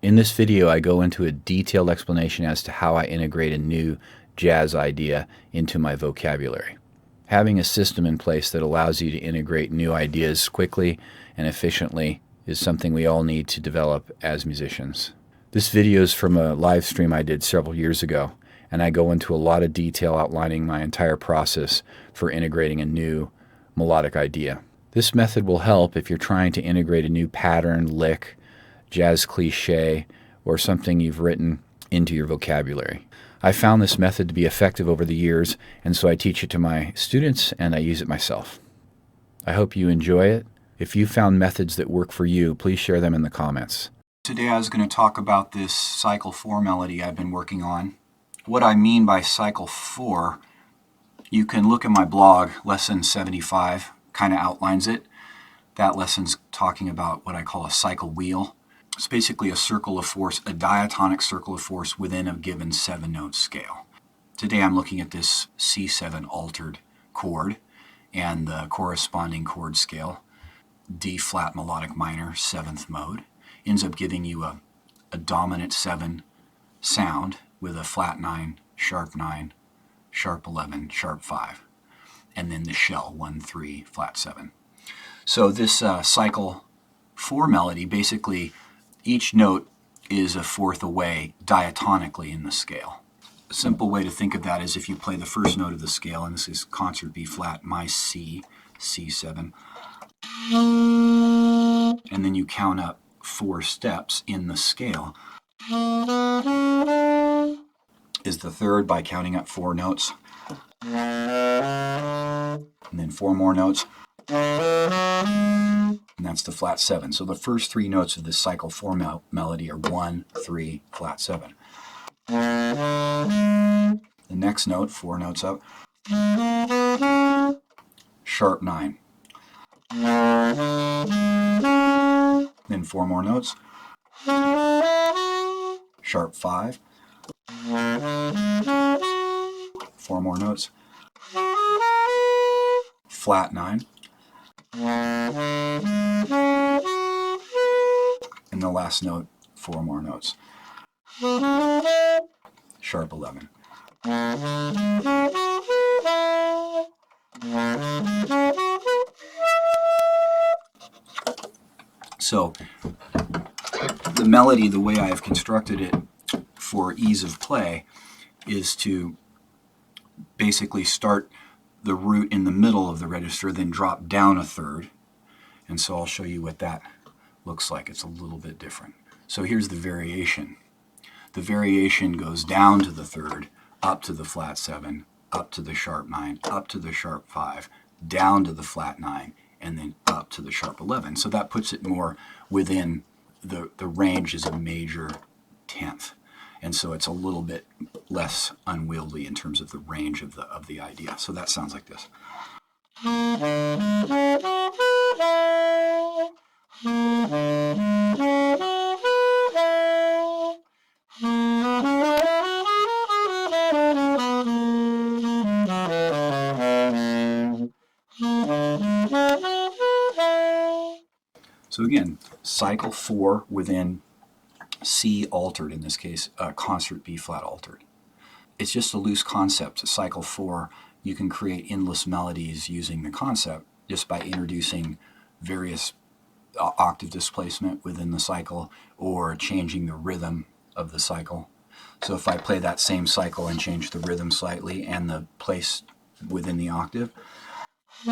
In this video, I go into a detailed explanation as to how I integrate a new jazz idea into my vocabulary. Having a system in place that allows you to integrate new ideas quickly and efficiently is something we all need to develop as musicians. This video is from a live stream I did several years ago, and I go into a lot of detail outlining my entire process for integrating a new melodic idea. This method will help if you're trying to integrate a new pattern, lick, jazz cliché, or something you've written into your vocabulary. I found this method to be effective over the years, and so I teach it to my students and I use it myself. I hope you enjoy it. If you found methods that work for you, please share them in the comments. Today I was going to talk about this cycle 4 melody I've been working on. What I mean by cycle 4, you can look at my blog, lesson 75, kind of outlines it. That lesson's talking about what I call a cycle wheel. It's basically a circle of force, a diatonic circle of force within a given 7-note scale. Today I'm looking at this C7 altered chord and the corresponding chord scale, D flat melodic minor, 7th mode, ends up giving you a dominant 7 sound with a flat 9, sharp 9, sharp 11, sharp 5, and then the shell 1, 3, flat 7. So this cycle 4 melody, basically each note is a fourth away diatonically in the scale. A simple way to think of that is if you play the first note of the scale, and this is concert B flat, my C, C7, and then you count up 4 steps in the scale, is the third by counting up 4 notes, and then 4 more notes, and that's the flat 7. So the first 3 notes of this cycle 4 melody are 1, 3, flat 7. The next note, 4 notes up, sharp 9. Then 4 more notes, sharp 5, 4 more notes, flat 9, and the last note, 4 more notes, sharp 11. So the melody, the way I've constructed it for ease of play, is to basically start the root in the middle of the register, then drop down a third. And so I'll show you what that looks like. It's a little bit different. So here's the variation. The variation goes down to the third, up to the flat 7, up to the sharp 9, up to the sharp 5, down to the flat 9, and then up to the sharp 11. So that puts it more within the range as a major 10th. And so it's a little bit less unwieldy in terms of the range of the idea. So that sounds like this. So again, cycle 4 within C altered, in this case, concert B flat altered. It's just a loose concept. Cycle 4, you can create endless melodies using the concept just by introducing various octave displacement within the cycle or changing the rhythm of the cycle. So if I play that same cycle and change the rhythm slightly and the place within the octave, so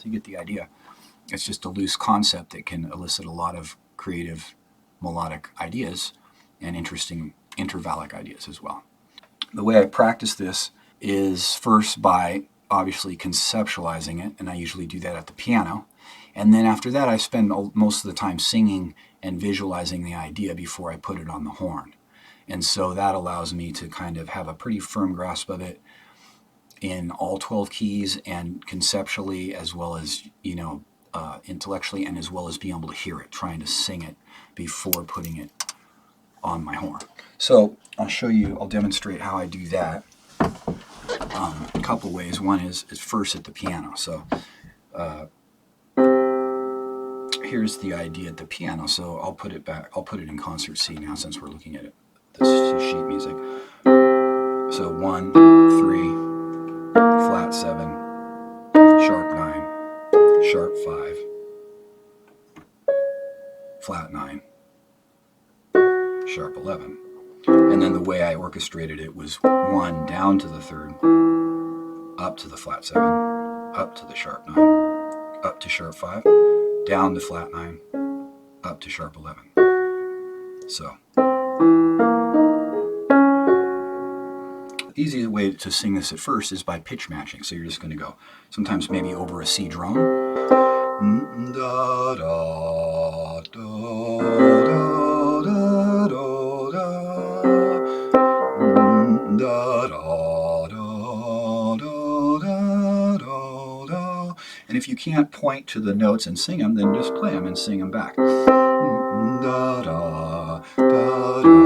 you get the idea. It's just a loose concept that can elicit a lot of creative melodic ideas and interesting intervallic ideas as well. The way I practice this is first by obviously conceptualizing it, and I usually do that at the piano. And then after that, I spend most of the time singing and visualizing the idea before I put it on the horn. And so that allows me to kind of have a pretty firm grasp of it in all 12 keys and conceptually, as well as, intellectually and as well as being able to hear it, trying to sing it before putting it on my horn. So I'll show you, I'll demonstrate how I do that a couple ways. One is first at the piano. So here's the idea at the piano. So I'll put it back, I'll put it in concert C now since we're looking at it, this sheet music. So 1, 3, flat 7, sharp 9, sharp 5, flat 9, sharp 11. And then the way I orchestrated it was 1 down to the 3rd, up to the flat 7, up to the sharp 9, up to sharp 5, down to flat 9, up to sharp 11. So, the easiest way to sing this at first is by pitch matching. So you're just going to go, sometimes maybe over a C drone. Da, da, da, da, da, da, da, da, da, da, da. And if you can't point to the notes and sing them, then just play them and sing them back. Da, da, da, da,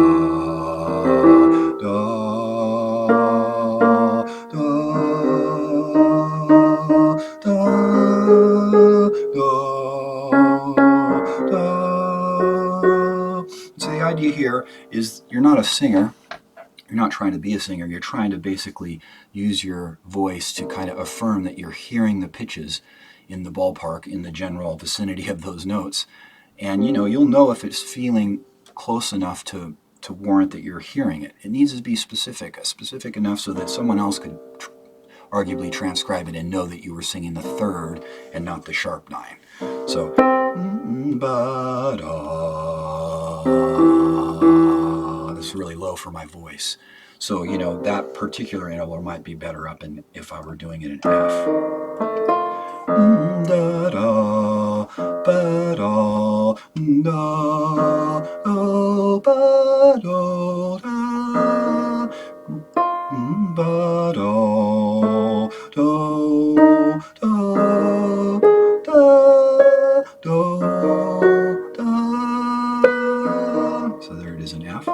So the idea here is you're not a singer, you're not trying to be a singer, you're trying to basically use your voice to kind of affirm that you're hearing the pitches in the ballpark, in the general vicinity of those notes. And you'll know if it's feeling close enough to warrant that you're hearing it. It needs to be specific enough so that someone else could arguably transcribe it and know that you were singing the 3rd and not the sharp 9. So, this is really low for my voice. So, that particular interval might be better up if I were doing it in F. Da da ba da da ba da ba da da. So there it is in F.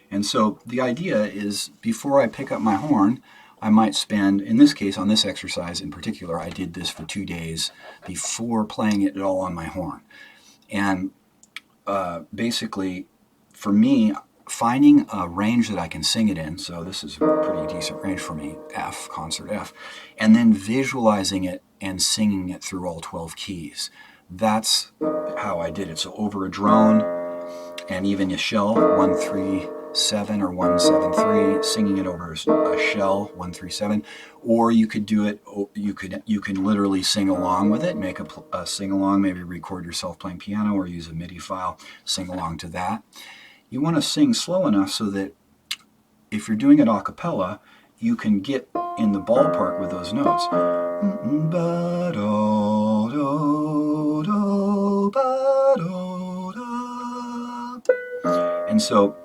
And so the idea is before I pick up my horn, I might spend, in this case, on this exercise in particular, I did this for 2 days before playing it at all on my horn. And basically, for me, finding a range that I can sing it in, so this is a pretty decent range for me, F, concert F, and then visualizing it and singing it through all 12 keys. That's how I did it. So over a drone and even a shell, 1, 3, 7 or 1, 7, 3, singing it over a shell, 1, 3, 7, or you could do it. You can literally sing along with it, make a sing along, maybe record yourself playing piano or use a MIDI file, sing along to that. You want to sing slow enough so that if you're doing it a cappella, you can get in the ballpark with those notes. And so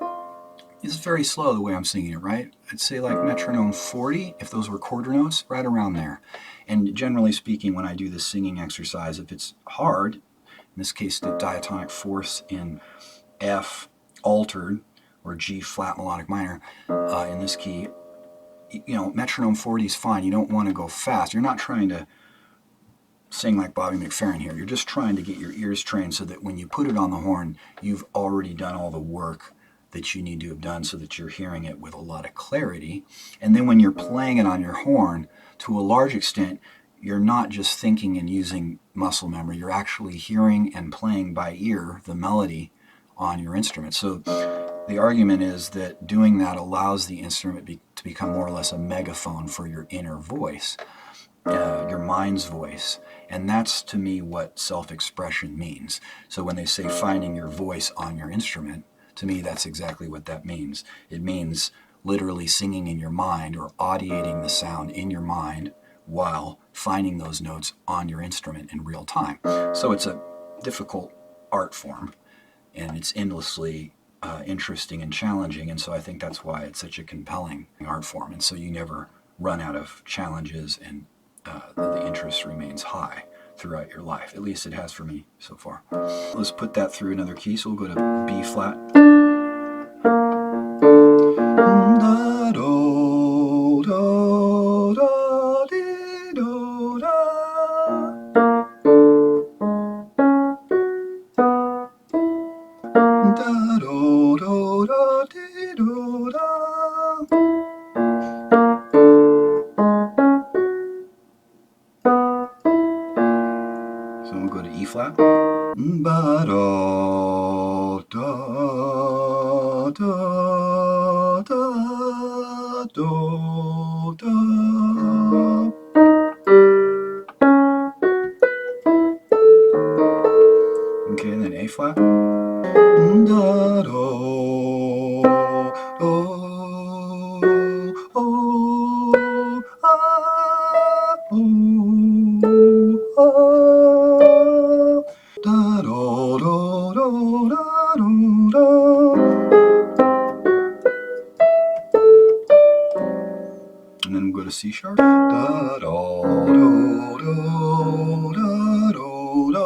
it's very slow the way I'm singing it, right? I'd say like metronome 40, if those were quarter notes, right around there. And generally speaking, when I do this singing exercise, if it's hard, in this case the diatonic fourths in F altered, or G flat melodic minor in this key, metronome 40 is fine. You don't want to go fast. You're not trying to sing like Bobby McFerrin here. You're just trying to get your ears trained so that when you put it on the horn, you've already done all the work that you need to have done so that you're hearing it with a lot of clarity. And then when you're playing it on your horn, to a large extent, you're not just thinking and using muscle memory. You're actually hearing and playing by ear the melody on your instrument. So the argument is that doing that allows the instrument to become more or less a megaphone for your inner voice, your mind's voice. And that's, to me, what self-expression means. So when they say finding your voice on your instrument, to me, that's exactly what that means. It means literally singing in your mind or audiating the sound in your mind while finding those notes on your instrument in real time. So it's a difficult art form, and it's endlessly interesting and challenging, and so I think that's why it's such a compelling art form. And so you never run out of challenges and the interest remains high throughout your life. At least it has for me so far. Let's put that through another key. So we'll go to B flat. Da, do, do, do, dee, do, da. Da, do, do, do, dee, do, da. So we'll go to E flat. Ba, do, do, do, do, do, do. Okay, and then A flat. Da, do, do, oh, ah, ooh, ah. Da, do, do, do, da, do, da. And then we'll go to C sharp. Da, do, do, do, da, do, do.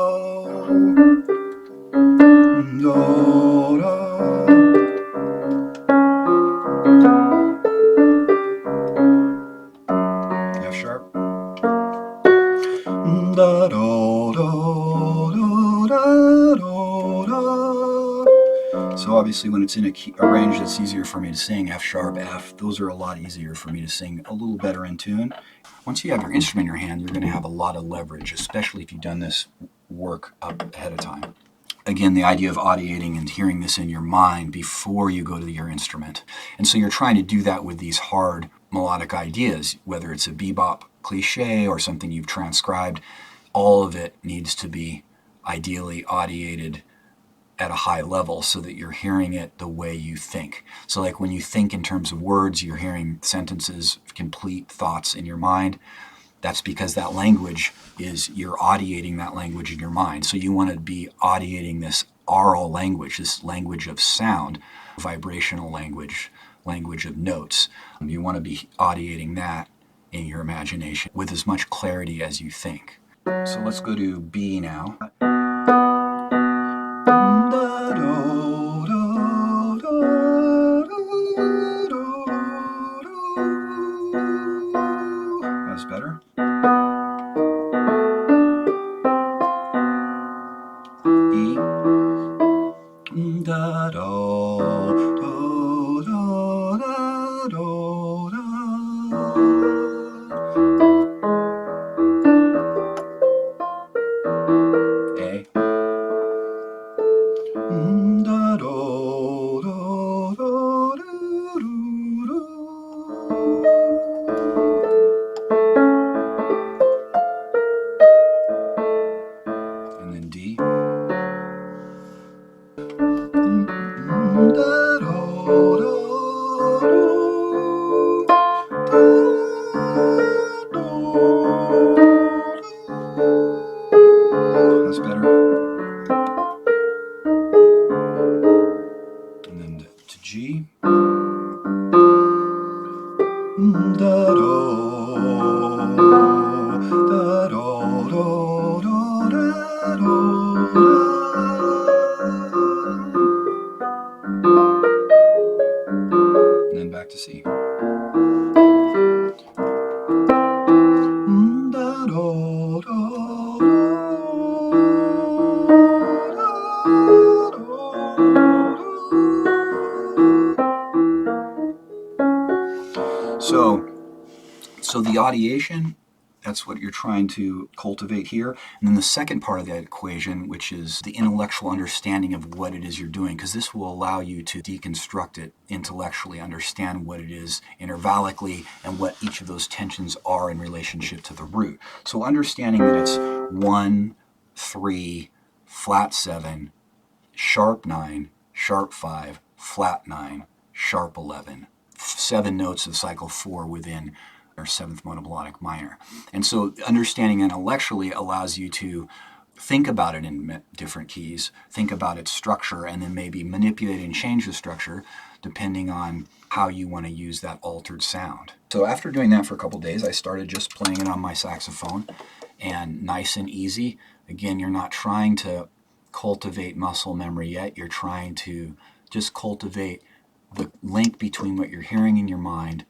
Do, da. F sharp. Da, do, do, do, da, do, da. So obviously when it's in a range that's easier for me to sing, F sharp, F, those are a lot easier for me to sing a little better in tune. Once you have your instrument in your hand, you're going to have a lot of leverage, especially if you've done this work up ahead of time. Again, the idea of audiating and hearing this in your mind before you go to your instrument. And so you're trying to do that with these hard melodic ideas, whether it's a bebop cliche or something you've transcribed. All of it needs to be ideally audiated at a high level so that you're hearing it the way you think. So like when you think in terms of words, you're hearing sentences, complete thoughts in your mind. That's because that language is, you're audiating that language in your mind. So you want to be audiating this aural language, this language of sound, vibrational language, language of notes. You want to be audiating that in your imagination with as much clarity as you think. So let's go to B now. That's better. E. Da do do do da do da. A. Da do do do do do. And then D. That's better. And then to G. Da do da do do do da do da. And then back to C. Da do do do. So the audiation, that's what you're trying to cultivate here. And then the second part of that equation, which is the intellectual understanding of what it is you're doing, because this will allow you to deconstruct it intellectually, understand what it is intervallically and what each of those tensions are in relationship to the root. So understanding that it's 1, 3, flat 7, sharp 9, sharp 5, flat 9, sharp 11. 7 notes of cycle 4 within our 7th monomelodic minor. And so understanding intellectually allows you to think about it in different keys, think about its structure, and then maybe manipulate and change the structure depending on how you want to use that altered sound. So after doing that for a couple days, I started just playing it on my saxophone, and nice and easy. Again, you're not trying to cultivate muscle memory yet. You're trying to just cultivate the link between what you're hearing in your mind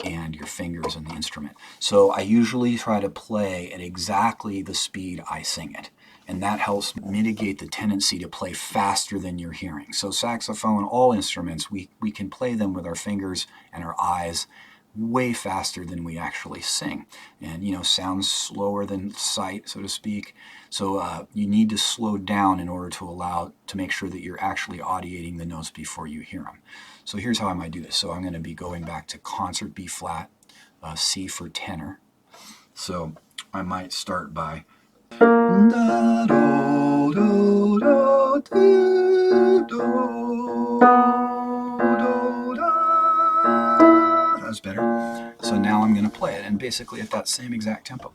and your fingers and the instrument. So I usually try to play at exactly the speed I sing it, and that helps mitigate the tendency to play faster than you're hearing. So saxophone, all instruments, we can play them with our fingers and our eyes way faster than we actually sing, and sounds slower than sight, so to speak. So you need to slow down in order to make sure that you're actually audiating the notes before you hear them. So here's how I might do this. So I'm going to be going back to concert B flat, C for tenor. So I might start by that's better. So now I'm going to play it, and basically at that same exact tempo.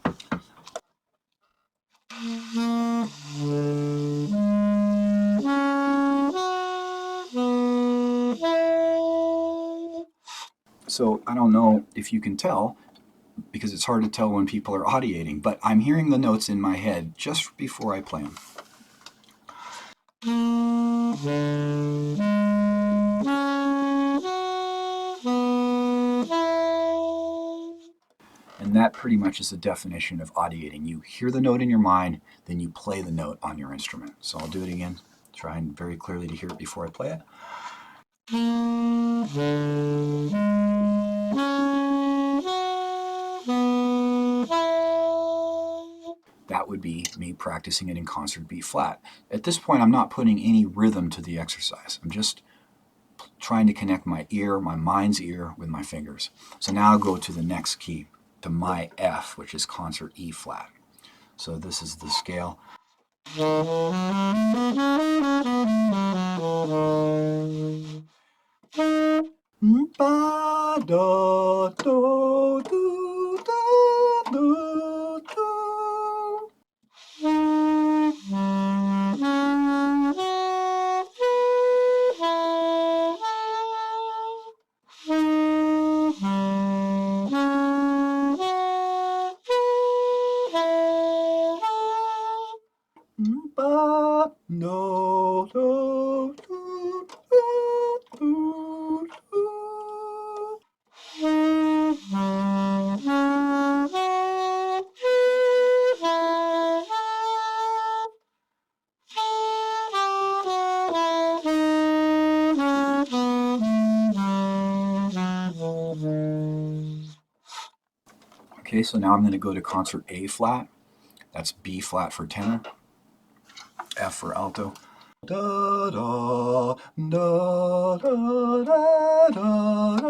So I don't know if you can tell, because it's hard to tell when people are audiating, but I'm hearing the notes in my head just before I play them. And that pretty much is the definition of audiating. You hear the note in your mind, then you play the note on your instrument. So I'll do it again, trying very clearly to hear it before I play it. That would be me practicing it in concert B flat. At this point, I'm not putting any rhythm to the exercise. I'm just trying to connect my ear, my mind's ear, with my fingers. So now I'll go to the next key, to my F, which is concert E flat. So this is the scale. Okay, so now I'm going to go to concert A flat. That's B flat for tenor, F for alto. Da, da, da, da, da, da, da.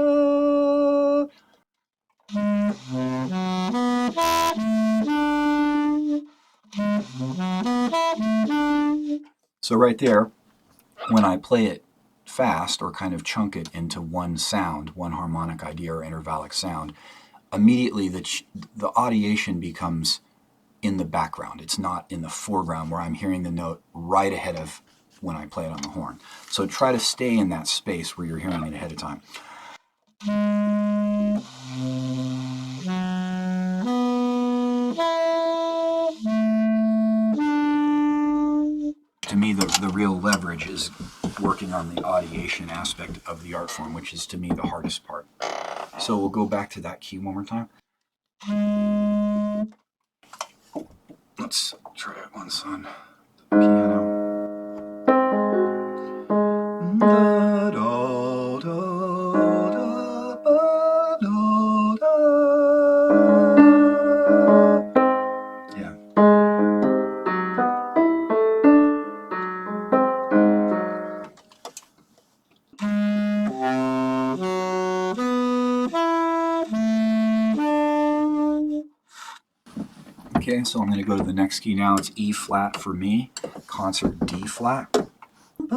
So right there, when I play it fast or kind of chunk it into one sound, one harmonic idea or intervallic sound, immediately the audiation becomes in the background. It's not in the foreground where I'm hearing the note right ahead of when I play it on the horn. So try to stay in that space where you're hearing it ahead of time. To me, the real leverage is working on the audiation aspect of the art form, which is to me the hardest part. So we'll go back to that key one more time. Let's try it once on the piano. Da, da, da, da, ba, da, da. Yeah. Okay, so I'm going to go to the next key now. It's E flat for me, concert D flat. A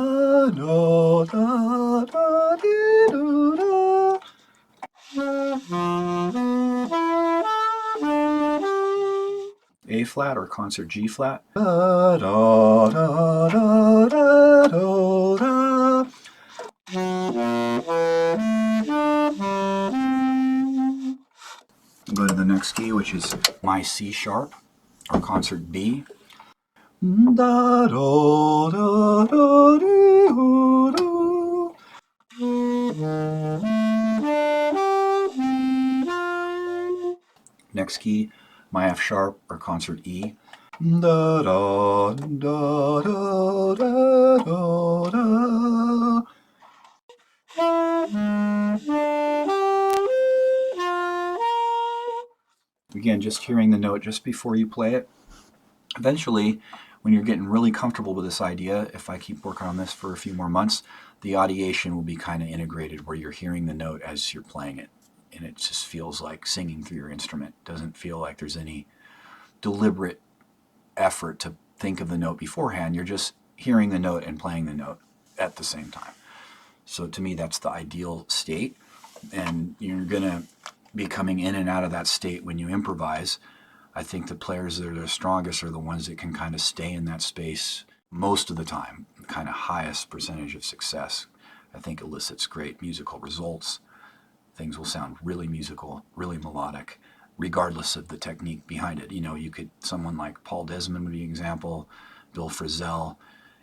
flat or concert G flat. next key, which is my C sharp, or concert B. Da, do, da, da, dee, hoo, do. Next key, my F sharp, or concert E. Da, da, da, da, da, da, da. Again, just hearing the note just before you play it. Eventually, when you're getting really comfortable with this idea, if I keep working on this for a few more months, the audiation will be kind of integrated where you're hearing the note as you're playing it. And it just feels like singing through your instrument. It doesn't feel like there's any deliberate effort to think of the note beforehand. You're just hearing the note and playing the note at the same time. So to me, that's the ideal state. And you're going to be coming in and out of that state when you improvise. I think the players that are the strongest are the ones that can kind of stay in that space most of the time. The kind of highest percentage of success, I think, elicits great musical results. Things will sound really musical, really melodic, regardless of the technique behind it. You know, someone like Paul Desmond would be an example, Bill Frisell,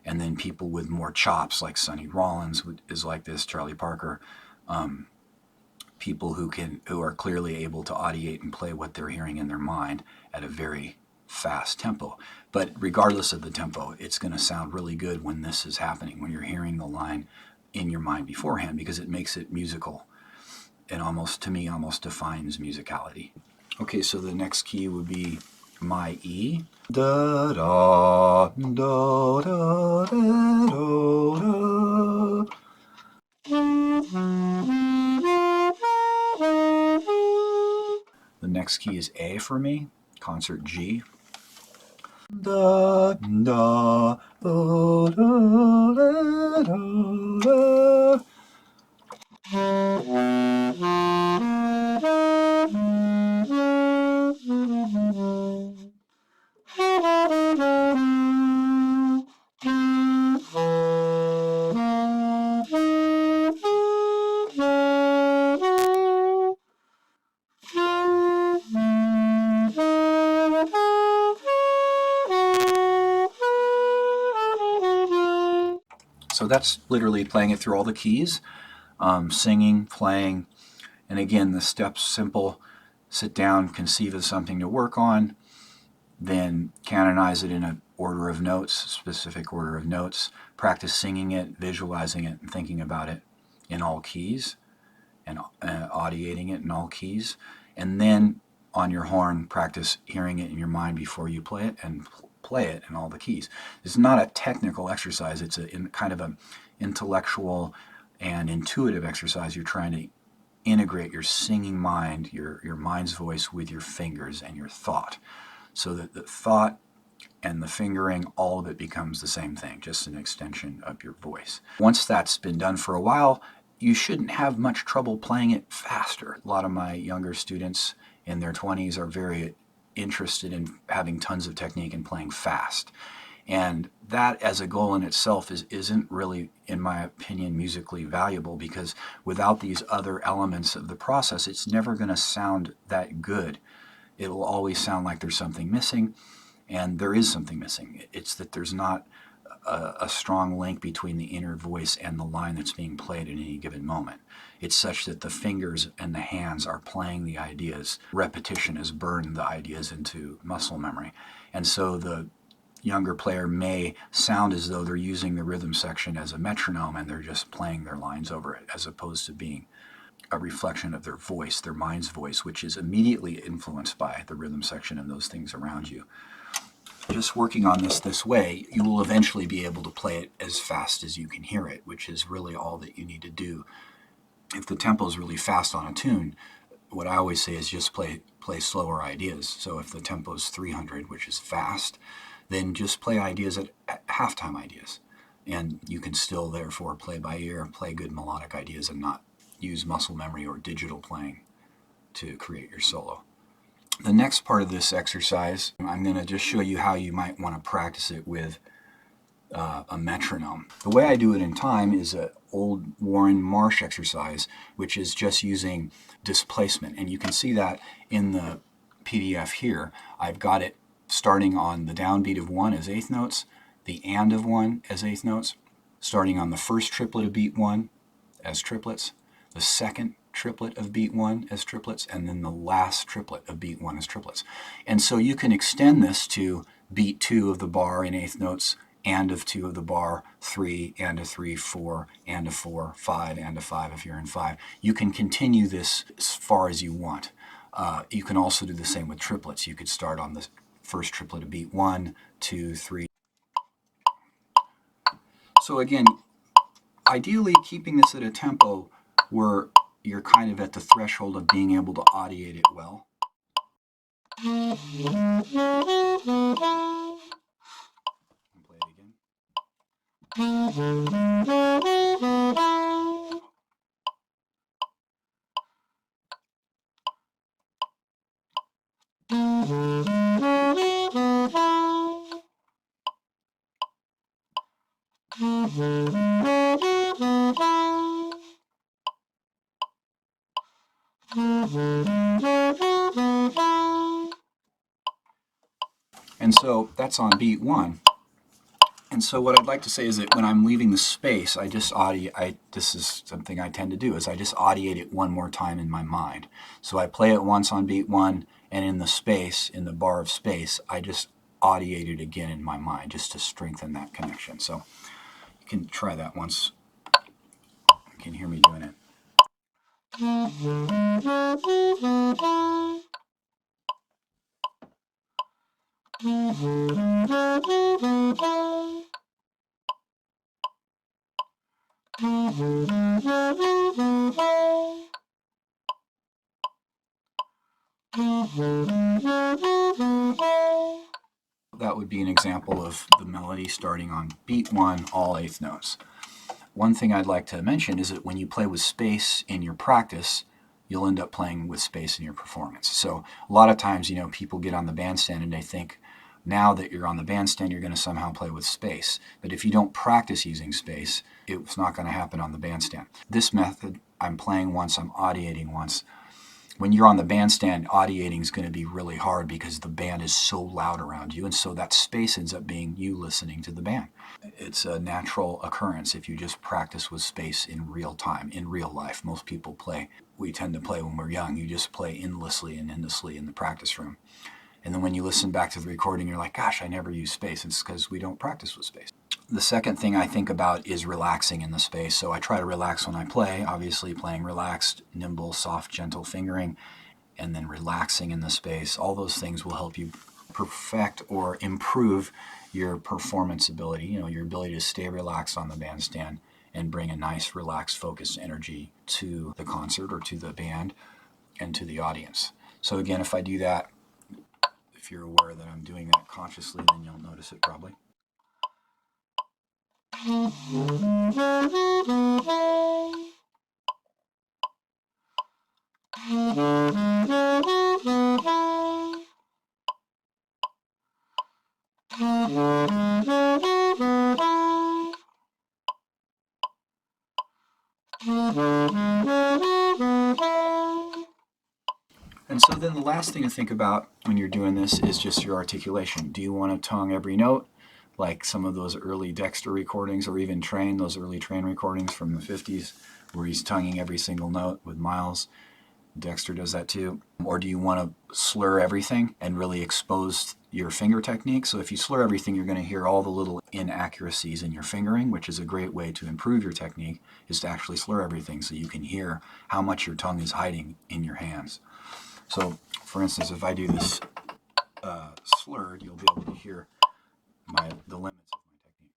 and then people with more chops like Sonny Rollins is like this, Charlie Parker. People who are clearly able to audiate and play what they're hearing in their mind at a very fast tempo. But regardless of the tempo, it's going to sound really good when this is happening, when you're hearing the line in your mind beforehand, because it makes it musical. It to me, almost defines musicality. Okay, so the next key would be my E. Da da da da da da. The next key is A for me, concert G. Da da da da da da. So that's literally playing it through all the keys, singing, playing, and again, the steps simple. Sit down, conceive of something to work on, then canonize it in an order of notes, specific order of notes, practice singing it, visualizing it, and thinking about it in all keys, and audiating it in all keys, and then on your horn, practice hearing it in your mind before you play it, and play it in all the keys. It's not a technical exercise. It's kind of an intellectual and intuitive exercise. You're trying to integrate your singing mind, your mind's voice, with your fingers and your thought, so that the thought and the fingering, all of it becomes the same thing, just an extension of your voice. Once that's been done for a while, you shouldn't have much trouble playing it faster. A lot of my younger students in their 20s are very interested in having tons of technique and playing fast. And that as a goal in itself isn't really, in my opinion, musically valuable, because without these other elements of the process, it's never going to sound that good. It'll always sound like there's something missing, and there is something missing. It's that there's not a strong link between the inner voice and the line that's being played at any given moment. It's such that the fingers and the hands are playing the ideas. Repetition has burned the ideas into muscle memory. And so the younger player may sound as though they're using the rhythm section as a metronome and they're just playing their lines over it, as opposed to being a reflection of their voice, their mind's voice, which is immediately influenced by the rhythm section and those things around you. Just working on this way, you will eventually be able to play it as fast as you can hear it, which is really all that you need to do. If the tempo is really fast on a tune, what I always say is just play slower ideas. So if the tempo is 300, which is fast, then just play ideas at halftime ideas. And you can still, therefore, play by ear, play good melodic ideas, and not use muscle memory or digital playing to create your solo. The next part of this exercise, I'm going to just show you how you might want to practice it with a metronome. The way I do it in time is an old Warren Marsh exercise, which is just using displacement. And you can see that in the PDF here, I've got it starting on the downbeat of 1 as eighth notes, the and of 1 as eighth notes, starting on the first triplet of beat 1 as triplets, the second triplet of beat 1 as triplets, and then the last triplet of beat 1 as triplets. And so you can extend this to beat 2 of the bar in eighth notes, and of 2 of the bar, 3, and a 3, 4, and a 4, 5, and a 5 if you're in 5. You can continue this as far as you want. You can also do the same with triplets. You could start on the first triplet of beat 1, 2, 3. So again, ideally keeping this at a tempo where you're kind of at the threshold of being able to audiate it well. Play it again. And so that's on beat 1. And so what I'd like to say is that when I'm leaving the space, this is something I tend to do, is I just audiate it one more time in my mind. So I play it once on beat 1, and in the space, in the bar of space, I just audiate it again in my mind just to strengthen that connection. So you can try that once. You can hear me doing it. That would be an example of the melody starting on beat 1, all eighth notes. One thing I'd like to mention is that when you play with space in your practice, you'll end up playing with space in your performance. So a lot of times, people get on the bandstand and they think, now that you're on the bandstand, you're going to somehow play with space. But if you don't practice using space, it's not going to happen on the bandstand. This method, I'm playing once, I'm audiating once. When you're on the bandstand, audiating is going to be really hard because the band is so loud around you, and so that space ends up being you listening to the band. It's a natural occurrence if you just practice with space in real time, in real life. Most people play. We tend to play when we're young. You just play endlessly and endlessly in the practice room. And then when you listen back to the recording, you're like, gosh, I never use space. It's because we don't practice with space. The second thing I think about is relaxing in the space. So I try to relax when I play, obviously playing relaxed, nimble, soft, gentle fingering, and then relaxing in the space. All those things will help you perfect or improve your performance ability, your ability to stay relaxed on the bandstand and bring a nice, relaxed, focused energy to the concert or to the band and to the audience. So again, if I do that, if you're aware that I'm doing that consciously, then you'll notice it probably. And so then the last thing to think about when you're doing this is just your articulation. Do you want to tongue every note, like some of those early Dexter recordings, or even those early Train recordings from the 50s, where he's tonguing every single note with Miles? Dexter does that too. Or do you want to slur everything and really expose your finger technique? So if you slur everything, you're going to hear all the little inaccuracies in your fingering, which is a great way to improve your technique, is to actually slur everything so you can hear how much your tongue is hiding in your hands. So, for instance, if I do this slurred, you'll be able to hear the limits of my technique.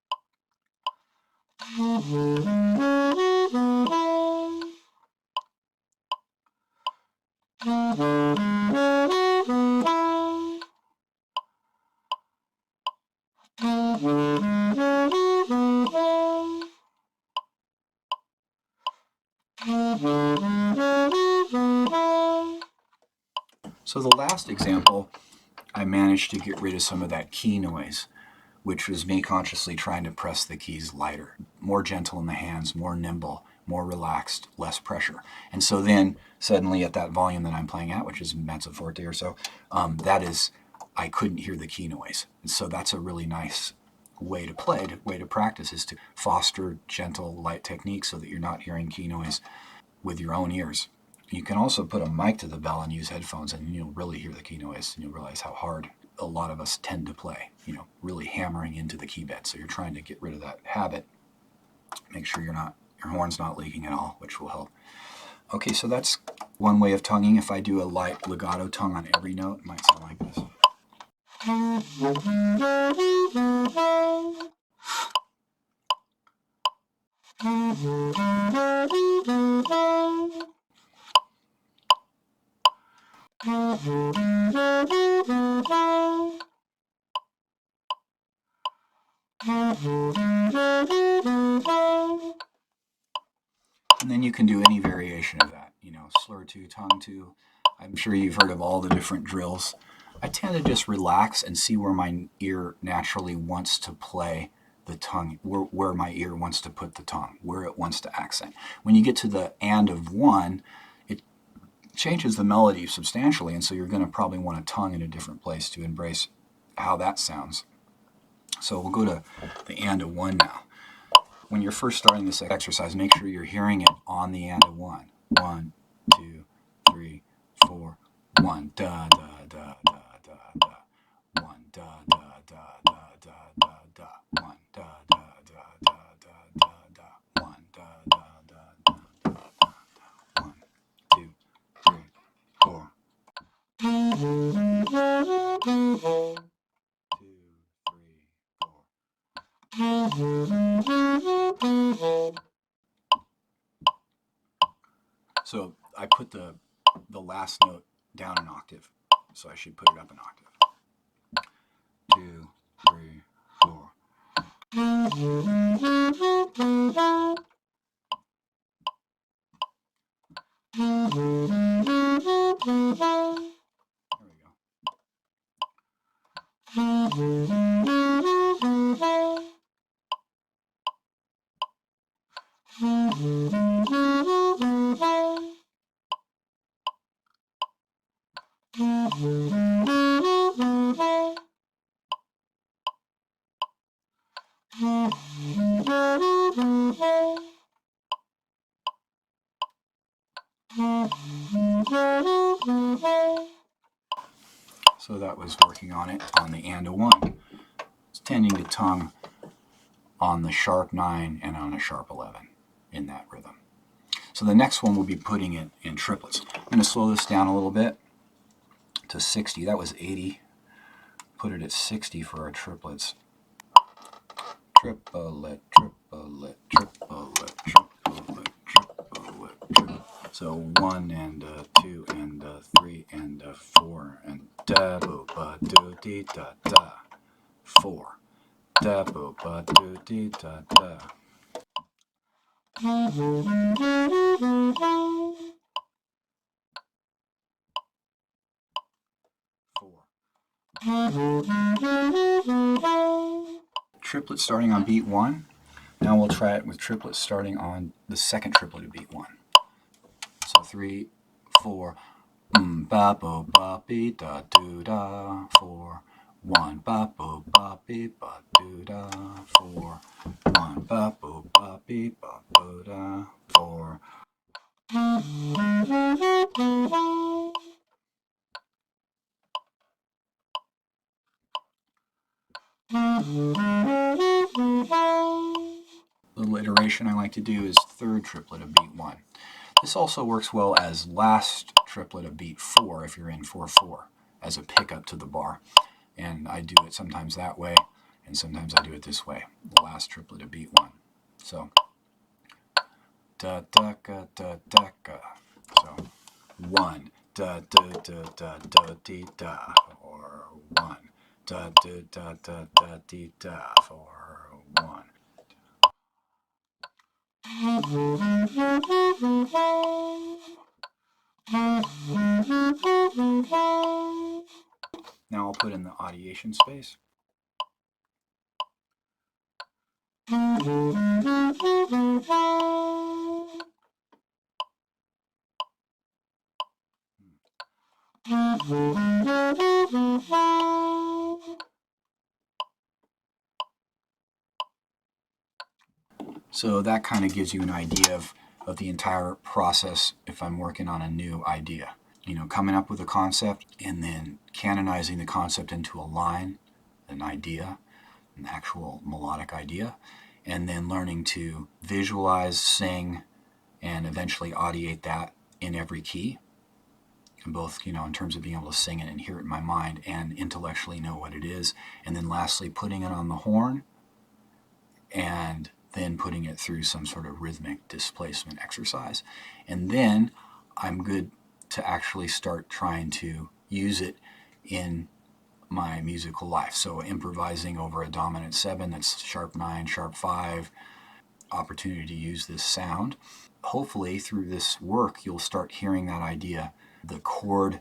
So the last example, I managed to get rid of some of that key noise, which was me consciously trying to press the keys lighter, more gentle in the hands, more nimble, more relaxed, less pressure. And so then suddenly at that volume that I'm playing at, which is mezzo forte or so, I couldn't hear the key noise. And so that's a really nice way to play, way to practice, is to foster gentle, light techniques so that you're not hearing key noise with your own ears. You can also put a mic to the bell and use headphones, and you'll really hear the key noise, and you'll realize how hard a lot of us tend to play, really hammering into the key bed. So you're trying to get rid of that habit. Make sure your horn's not leaking at all, which will help. Okay, so that's one way of tonguing. If I do a light legato tongue on every note, it might sound like this. And then you can do any variation of that, slur 2, tongue 2. I'm sure you've heard of all the different drills. I tend to just relax and see where my ear naturally wants to play the tongue, where my ear wants to put the tongue, where it wants to accent. When you get to the and of 1, it changes the melody substantially, and so you're going to probably want a tongue in a different place to embrace how that sounds. So we'll go to the and of 1 now. When you're first starting this exercise, make sure you're hearing it on the and of 1. 1, 2, 3, 4, 1, da, da, da, da, da, da. 1, da, da, da, da, da, da, da. 1, da, da, da, da, da, da, da. 1, da, da, da, da, da, da. 1, 2, 3, 4. 2, 3, 4. So I put the last note down an octave, so I should put it up an octave. 2, 3, 4. There we go. So that was working on it on the and of 1. It's tending to tongue on the sharp 9 and on a sharp 11 in that rhythm. So the next one will be putting it in triplets. I'm going to slow this down a little bit to 60. That was 80. Put it at 60 for our triplets. Triplet, triplet, triplet, triplet, triplet, triplet. So 1 and 2 and 3 and 4 and da bo ba do dee da da. 4 da bo ba do dee da da. 4. Triplet starting on beat 1. Now we'll try it with triplets starting on the second triplet of beat 1. So 3, 4, ba bo ba be da do da. 4, 1 ba bo ba be ba do da. 4, 1 ba bo ba be ba do da. 4. The little iteration I like to do is third triplet of beat 1. This also works well as last triplet of beat 4 if you're in 4/4 as a pickup to the bar. And I do it sometimes that way, and sometimes I do it this way, the last triplet of beat 1. So da da ga da da ga. So 1 da da da da da dee da, or 1 da da da da da dee da, for 1. Now I'll put in the audiation space. So that kind of gives you an idea of the entire process if I'm working on a new idea. You know, coming up with a concept and then canonizing the concept into a line, an idea, an actual melodic idea, and then learning to visualize, sing, and eventually audiate that in every key. And both, you know, in terms of being able to sing it and hear it in my mind and intellectually know what it is. And then lastly, putting it on the horn and then putting it through some sort of rhythmic displacement exercise. And then I'm good to actually start trying to use it in my musical life. So improvising over a dominant 7 that's sharp 9, sharp 5, opportunity to use this sound. Hopefully through this work you'll start hearing that idea, the chord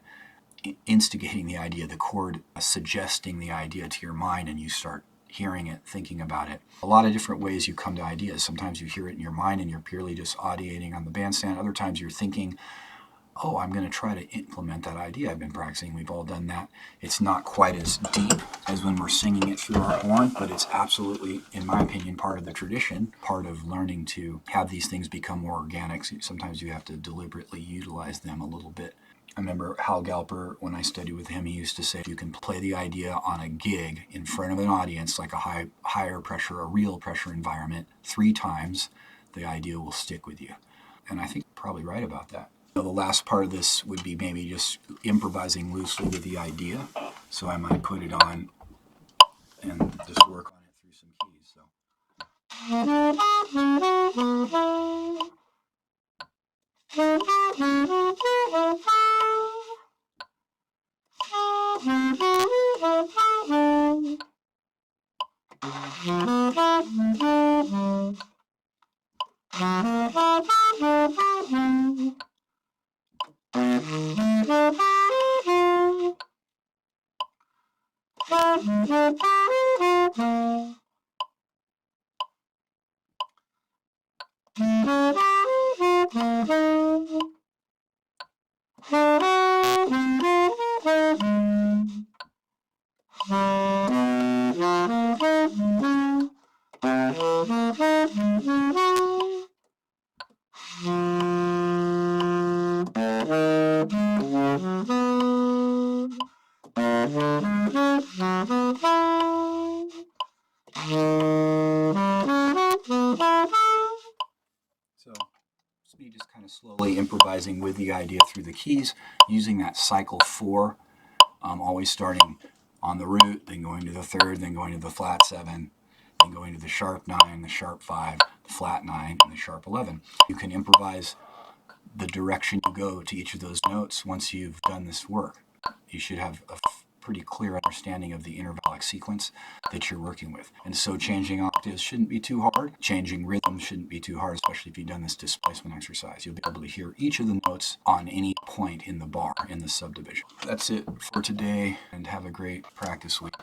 instigating the idea, the chord suggesting the idea to your mind, and you start hearing it, thinking about it. A lot of different ways you come to ideas. Sometimes you hear it in your mind and you're purely just audiating on the bandstand. Other times you're thinking, oh, I'm going to try to implement that idea I've been practicing. We've all done that. It's not quite as deep as when we're singing it through our horn, but it's absolutely, in my opinion, part of the tradition, part of learning to have these things become more organic. Sometimes you have to deliberately utilize them a little bit. I remember Hal Galper, when I studied with him, he used to say, you can play the idea on a gig in front of an audience, like a higher pressure, a real pressure environment, 3 times, the idea will stick with you. And I think you're probably right about that. So the last part of this would be maybe just improvising loosely with the idea. So I might put it on and just work on it through some keys. So. So it's me just kind of slowly improvising with the idea through the keys, using that cycle 4, always starting on the root, then going to the 3rd, then going to the flat 7, then going to the sharp 9, the sharp 5, the flat 9, and the sharp 11. You can improvise the direction you go to each of those notes once you've done this work. You should have a pretty clear understanding of the intervallic sequence that you're working with. And so changing octaves shouldn't be too hard. Changing rhythm shouldn't be too hard, especially if you've done this displacement exercise. You'll be able to hear each of the notes on any point in the bar, in the subdivision. That's it for today, and have a great practice week.